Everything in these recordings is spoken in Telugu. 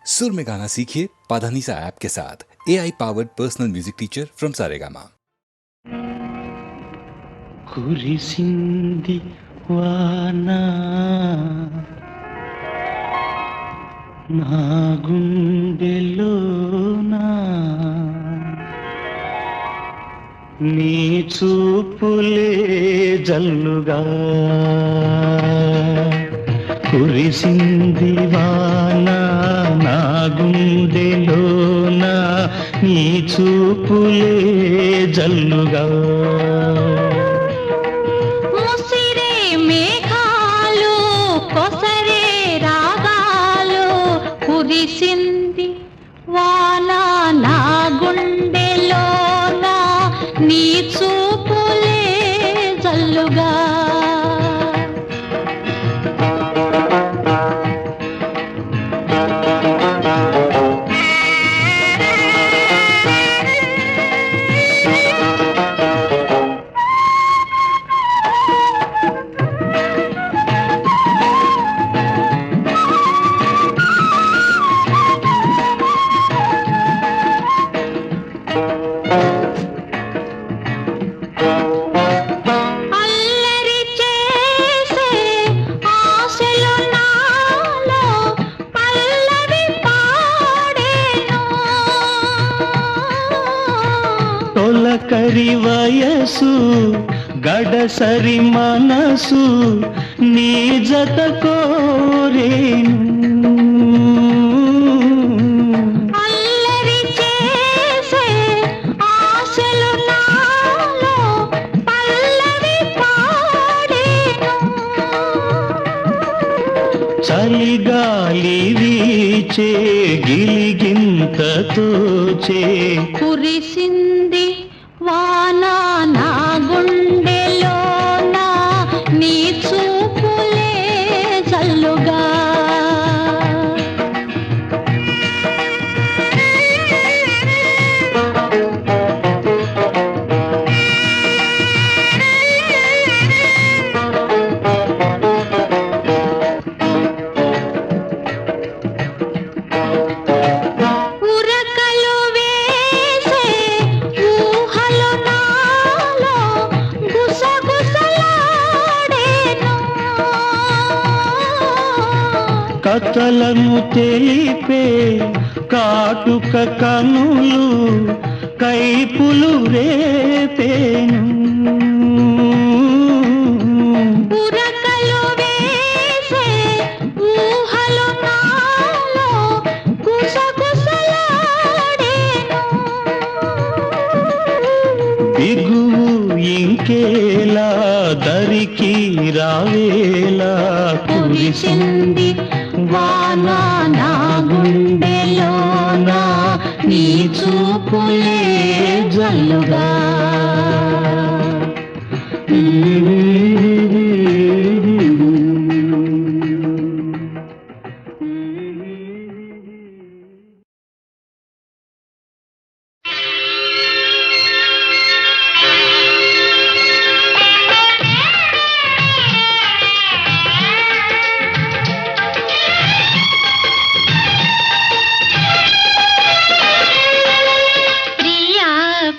सुर में गाना सीखिए पाधानीसा ऐप के साथ। AI powered personal music teacher from Saregama. కురిసింది వాన నా గుండెలోనా నీ చూపులే జల్లుగా కురిసింది వాన నా గుండెలోనా నీ చూపులే జల్లుగా కురిసింది వాన నా గుండెలోన నీ చూపులే జల్లుగా తొలకరి వయసు గడసరి మనసు నీ జత కోరేను అల్లరి చేసే ఆశలు నాలో పల్లవి పాడేను చలిగాలి వీచే గిలిగింతతో చే కురిసింది వాన నా గుండెలోన నీ చూపులే జల్లుగా కథలను తెలిపే కాటుక కనులు కైపులు రేపేను ఉరకలు వేసే ఊహలు నాలో గుసగుసలాడేను బిగువు ఇంకేలా దరికి రావేలా కురిసింది వాన నా గుండెలోన నీ చూపులే జల్లుగా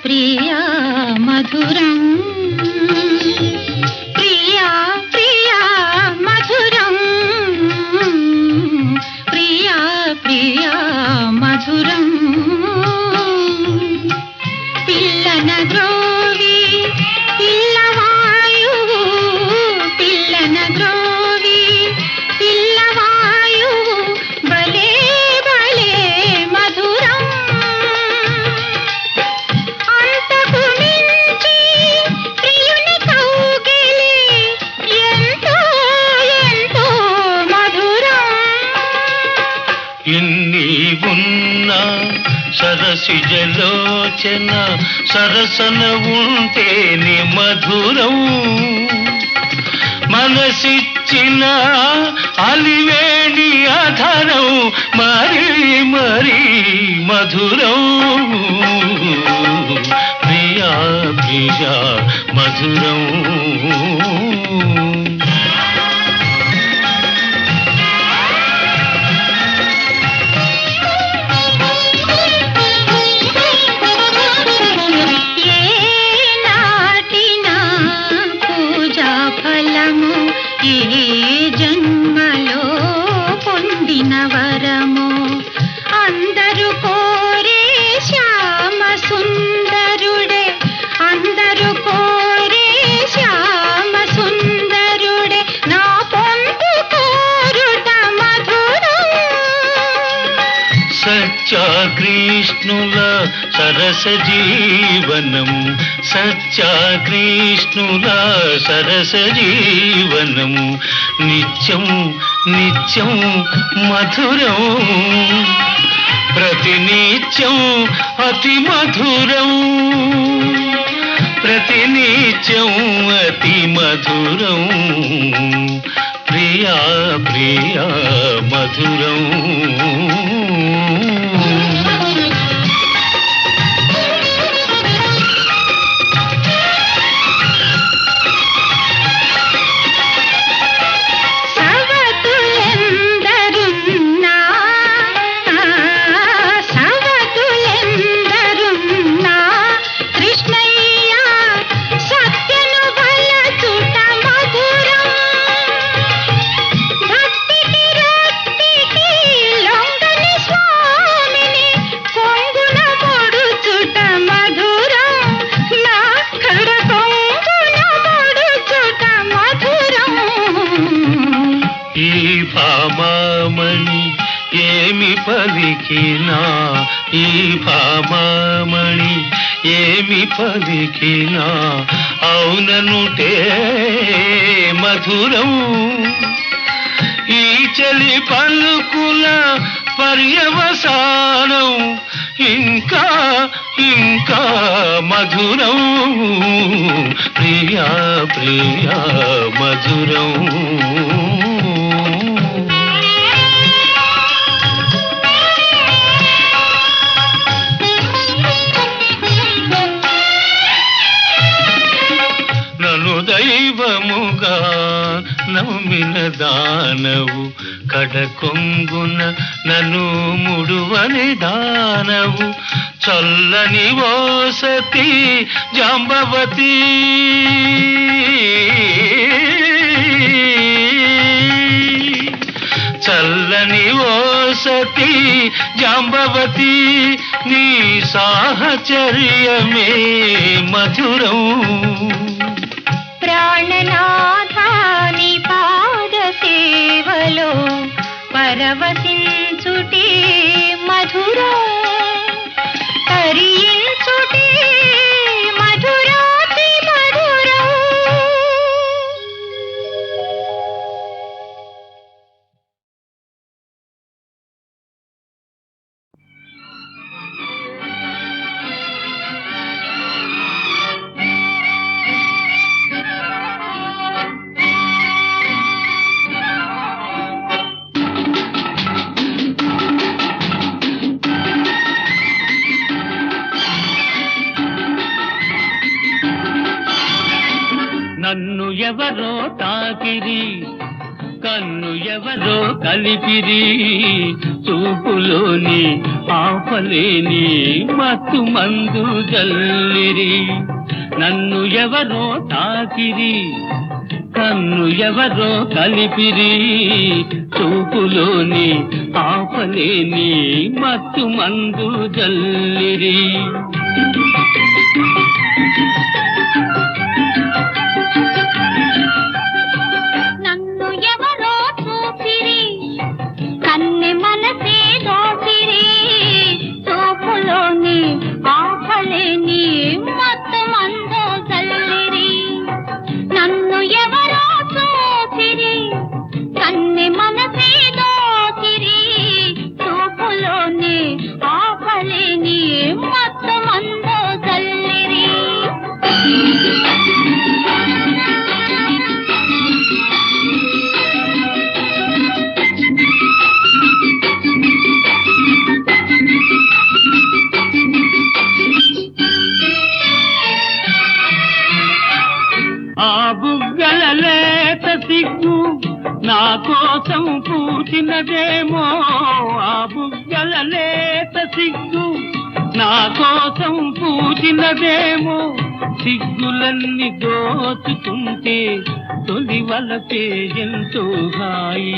ప్రియా మధురం ప్రియా ప్రియా మధురం ప్రియా ప్రియా మధురం పిల్లన ద్రోవి పిల్లవాయు పిల్లన ద్రోవి పిల్లవాయు భలే భలే మధురం ఉన్నా సరసిజలోచన సరసన ఉంటేనే మధురం మనసిచ్చిన అలివేణి అధరం మరీ మరీ మధురం ప్రియా ప్రియా మధురం మధురము అందరూ కోరే శ్యామ సుందరుడే అందరూ కోరే శ్యామ సుందరుడే నా పొందు కోరుట మధురం సత్యా కృష్ణుల సరస జీవనం సత్యా కృష్ణుల సరస జీవనం నిత్యం నిత్యం మధురం ప్రతినిత్యం అతి మధురం ప్రతినిత్యం అతి మధురం ప్రియా ప్రియా మధురం భామామణి ఏమి పలికినా ఈ భామామణి ఏమి పలికినా అవుననుటే మధురం ఈ చలి పలుకుల పర్యవసానం ఇంకా ఇంకా మధురం ప్రియా ప్రియా మధురం దైవముగా నమ్మిన దానవు కడకొంగున నన్ను ముడువని దానవు చల్లని ఓ సతీ జాంబవతి చల్లని ఓ సతీ జాంబవతి నీ సాహచర్యమే మధురం ప్రాణనాథాని పాద సేవలో పరవశించుటే మధురం తరించుటే మధురాతి మధురం నన్ను ఎవరో తాకిరి కన్ను ఎవరో కలిపిరి చూపులోని ఆపలేని మత్తు మందు జల్లిరి నన్ను ఎవరో తాకిరి కన్ను ఎవరో కలిపిరి చూపులోని ఆపలేని మత్తు మందు జల్లిరి నన్ను ఎవరో చూపిరి కన్నె మనసే దోచిరి చూపులోని ఆపలేని మత్తు మందు జల్లిరి నన్ను ఎవరో చూపిరి కన్నె మనసే దోచిరి చూపులోని ఆపలేని మత్తు మందు జల్లిరి ఆ బుగ్గల లేత సిగ్గు నా కోసం పూచినదేమో ఆ బుగ్గల లేత సిగ్గు నా కోసం పూచినదేమో సిగ్గులన్నీ దోచుకుంటే తొలి వలపే ఎంతో హాయి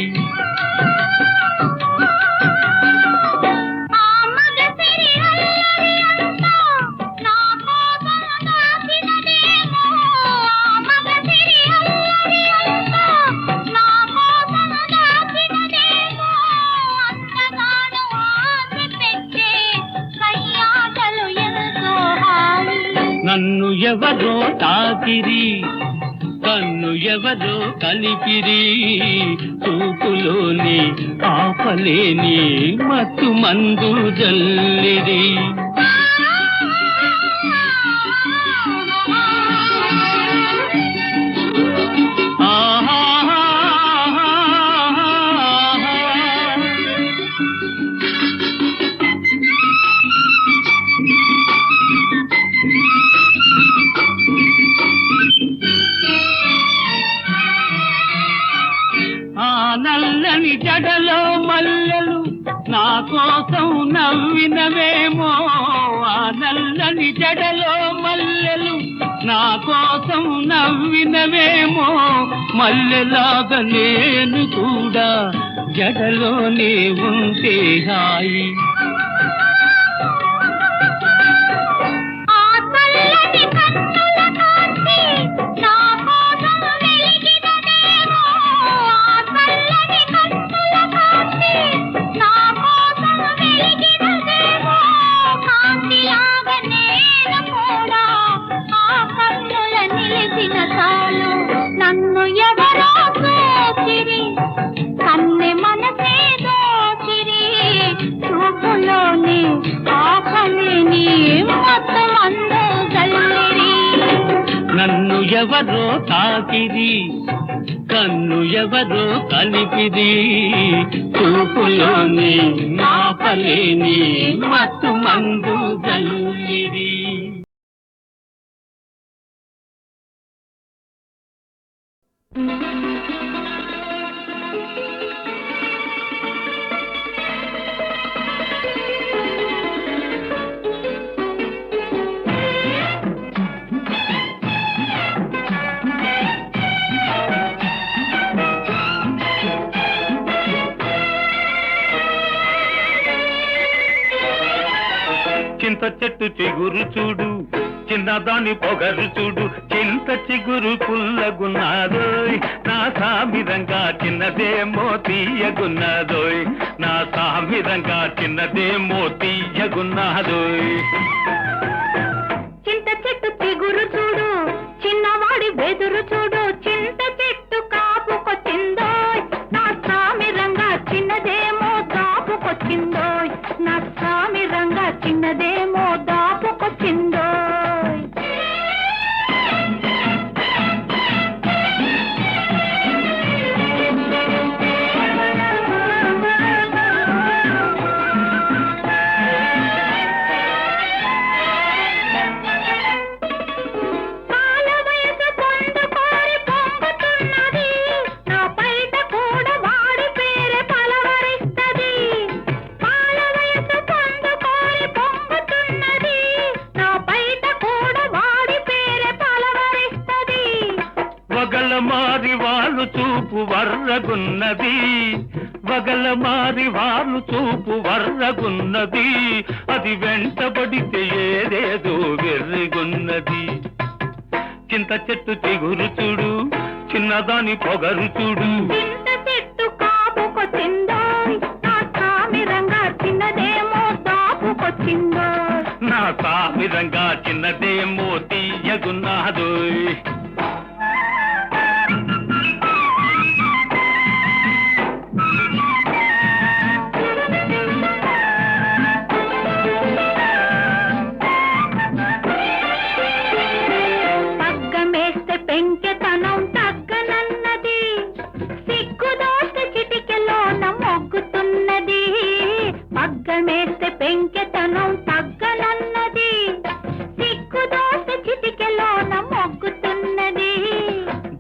ఎవరో తాకిరి కన్ను ఎవరో కలిపిరి చూపులోని ఆపలేని మత్తు మందు జల్లిరి నల్లని జడలో మల్లెలు నా కోసం నవ్వినవేమో ఆ నల్లని జడలో మల్లెలు నా కోసం నవ్వినవేమో మల్లెలాగా నేను కూడా జడలోనే ఉంటే హాయి నన్ను ఎవరో చూచిరి కన్నె మనసే దోచిరి చూపులోని ఆపలేని మొత్తం అందో జల్లిరి నన్ను ఎవరో తాకిరి కన్ను ఎవరో కలిపిరి చూపులోని ఆపలేని మత్తు మందు జల్లిరి చింత చెట్టు చిగురు చూడు చిన్నదాని పొగరు చూడు చింత చిగురు పుల్లగున్నాదోయ్ నా సామిరంగా చిన్నదేమో తీయగున్నాదోయ్ నా సామిరంగా చిన్నదేమో తీయగున్నాదోయ్ చింత చెట్టు చిగురు చూడు చిన్నవాడి బెదురు చూడు చింత చెట్టు కాపుకొచ్చిందోయ్ నా సామిరంగా చిన్నదేమో దాపుకొచ్చిందోయ్ నా సామిరంగా చిన్నదేమో దాపుకొచ్చిందోయ్ మారి వాళ్ళు చూపు వర్రగున్నది వగల మారి వాళ్ళు చూపు వర్రగున్నది అది వెంటబడితే ఏదేదో వెర్రిగున్నది చింత చెట్టు చిగురు చూడు చిన్నదాని పొగరు చూడు చింత చెట్టు కాపుకొచ్చిందోయ్ నా సామిరంగా చిన్నదేమో దాపుకొచ్చిందోయ్ నా సామిరంగా చిన్నదేమో తీయగున్నాదోయ్ పెంకెతనం తగ్గనన్నది సిగ్గుదోస్తే చిటికెలోన మొగ్గుతున్నది మగ్గమేస్తే పెంకెతనం తగ్గనన్నది సిగ్గుదోస్తే చిటికెలోన మొగ్గుతున్నది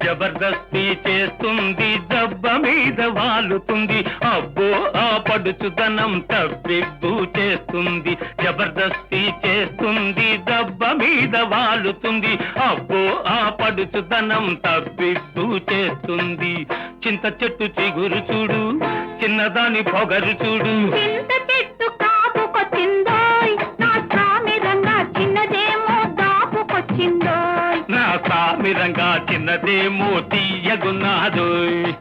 జబర్దస్తి చేస్తుంది దెబ్బ మీద వాలుతుంది అబ్బో ఆ పడుచుదనం తవ్విబ్బు చేస్తుంది జబర్దస్తి చేస్తుంది దెబ్బ మీద వాలుతుంది అబ్బో ఆ పడుచుదనం తవ్విబ్బు చేస్తుంది చింత చెట్టు చిగురు చూడు చిన్నదాని పొగరు చూడు చింత చెట్టు కాపుకొచ్చిందోయ్ నా సామిరంగా చిన్నదేమో దాపుకొచ్చిందోయ్ నా సామిరంగా చిన్నదేమో తీయగున్నాదోయ్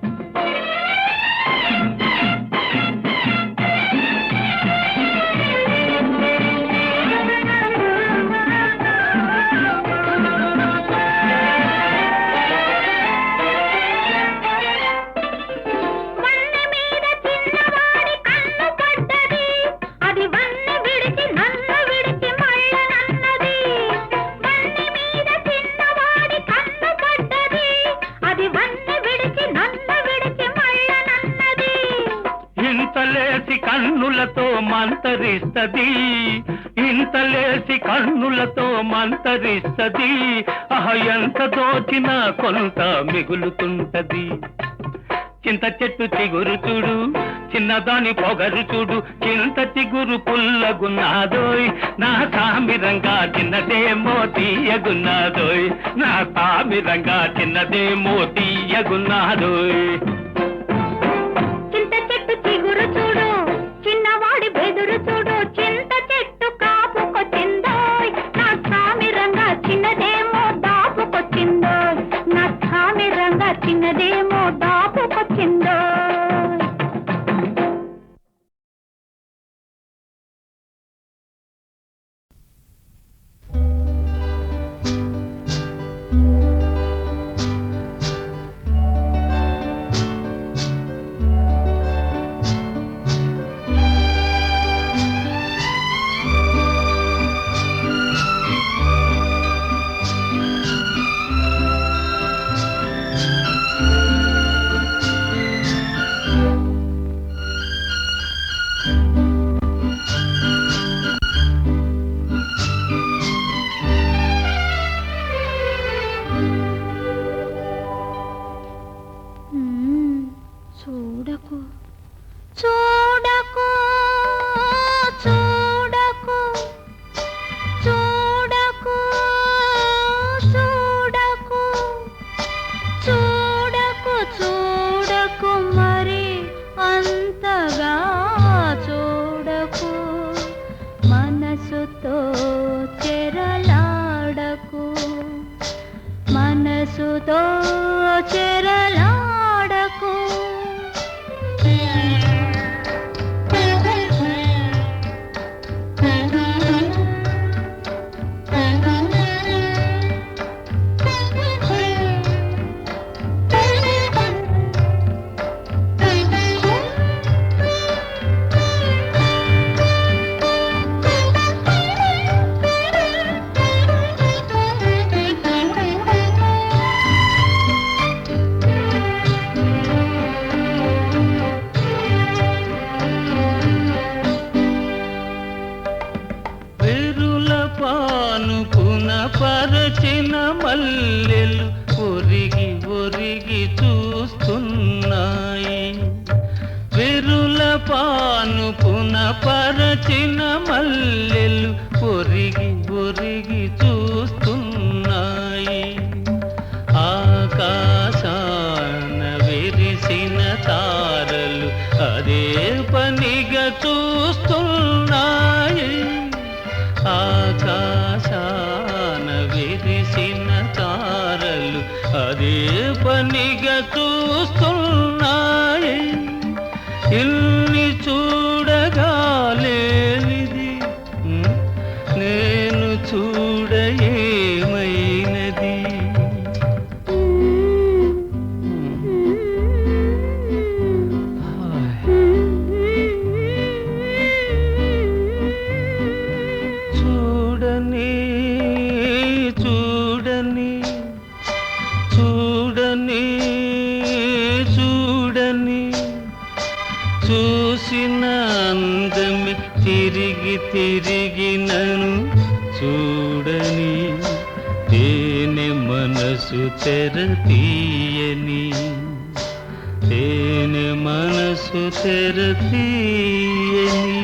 మంతరిస్తది, ఇంతలేసి కన్నులతో మంతరిస్తది. ఎంత దోచినా కొంత మిగులుతుంటది. చింత చెట్టు చిగురు చూడు, చిన్నదాని పొగరు చూడు, చింత చిగురు పుల్లగున్నాదోయ్, నా సామిరంగా చిన్నదేమో తీయగున్నాదోయ్, నా సామిరంగా చిన్నదేమో తీయగున్నాదోయ్. చింత చెట్టు చిగురు చూడు, చిన్నవాడి బెదురు చూడు, చింత చెట్టు కాపుకొచ్చిందోయ్, నా సామిరంగా చిన్నదేమో దాపుకొచ్చిందోయ్, నా సామిరంగా చిన్నదేమో దాపుకొచ్చిందోయ్. చూడకు చూడకు చూడకు చూడకు చూడకు చూడకు చూడకు మరి అంతగా చూడకు, మనసుతో చెరలాడకు, మనసుతో చెరలాడకు. పరచిన మల్లెలు ఒరిగి ఒరిగి చూస్తున్నాయి, విరుల పానుపున పరచిన మల్లెలు ఒరిగి ఒరిగి చూస్తున్నాయి. ఆకాశాన విరిసిన తారలు అదే పనిగా చూస్తున్నాయి, ఆకాశాన విరిసిన తారలు అదే పనిగా చూస్తున్నాయి. ఇల్ని చూడగా లేనిది నేను చూడ ఏమైనది. చూడని చూడని చూడని చూడని చూసిన అందమి తిరిగి తిరిగి నన్ను చూడని, తేనె మనసు తెరతీయని, తేనె మనసు తెరతీయని.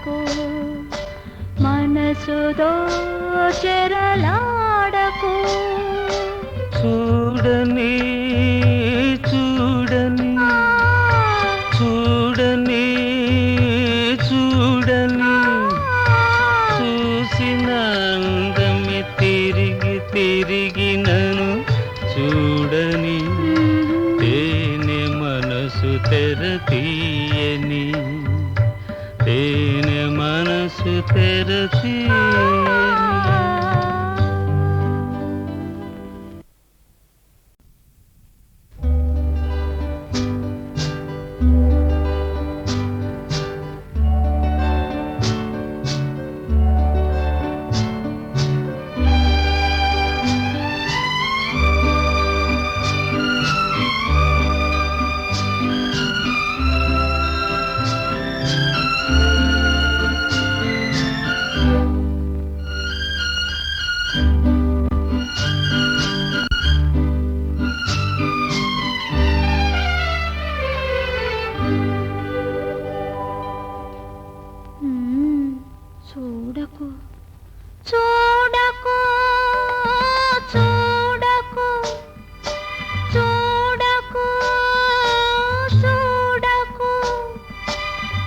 చూడకు మనసుతో చెరలాడకు చూడని చూడని చూడని చూడని చూసిన అందమి తిరిగి తిరిగి నన్ను చూడని తేనె మనసు తెర తీయని తేనె మనసు తెర తీయని. చూడకు చూడకు చూడకు చూడకు చూడకు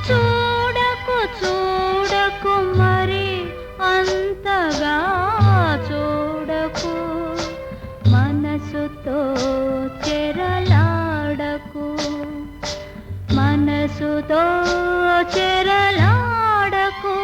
చూడకు చూడకు మరి అంతగా చూడకు మనసుతో చెరలాడకు మనసుతో చెరలాడకు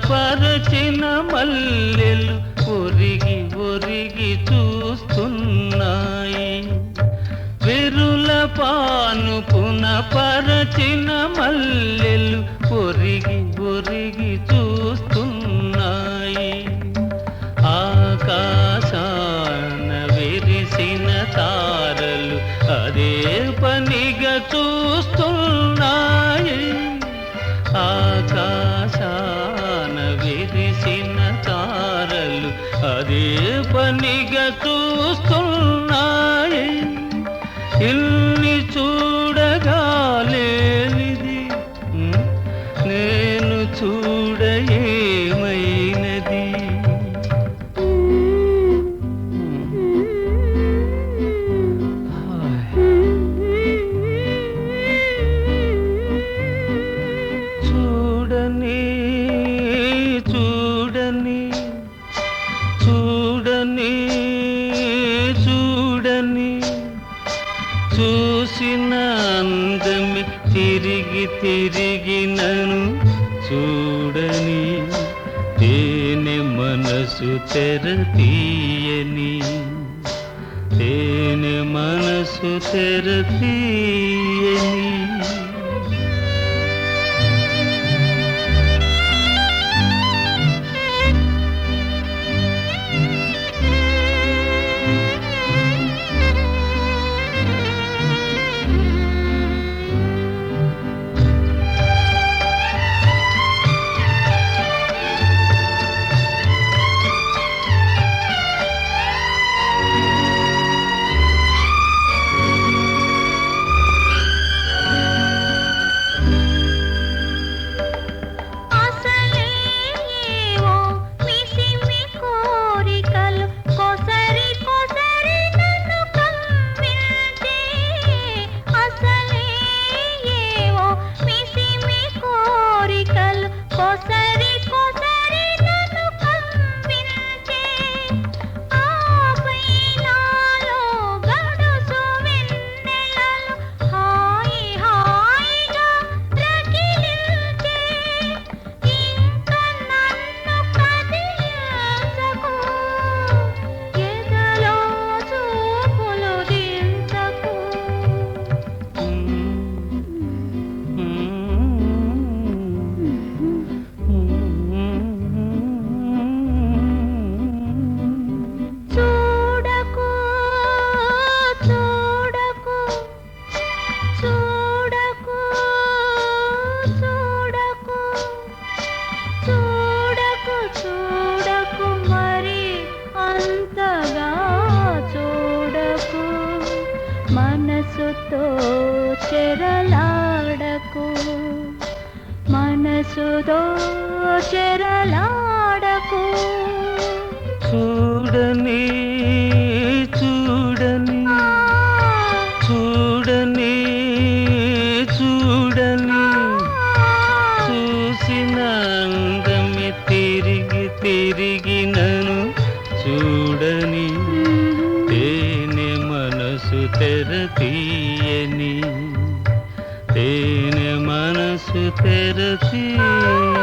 పరచిన మల్లెలు ఒరిగి ఒరిగి చూస్తున్నాయి విరుల పానుపున పరచిన మల్లెలు ఒరిగి ఒరిగి చూస్తున్నాయి ఆకాశాన విరిసిన తారలు అదే పనిగా చూస్తున్నాయి ఆకాశాన విరిసిన తారలు అదే పనిగా చూస్తున్నాయి ఇల్ని చూడగా లేనిది నేను చూడ ఏమైనది చూడని చూడని చూడని చూడని చూసిన అందమి తిరిగి తిరిగి నన్ను చూడని తేనె మనసు తెర తీయని తేనె మనసు తెర తీయని చెరలాడకు మనసుతో చెరలాడకు చూడని చూడని చూడని చూడని చూసిన అందమే తిరిగి తిరిగి నన్ను చూడని తేనె మనసు తెర తీయని తేనె మనసు తెర తీయని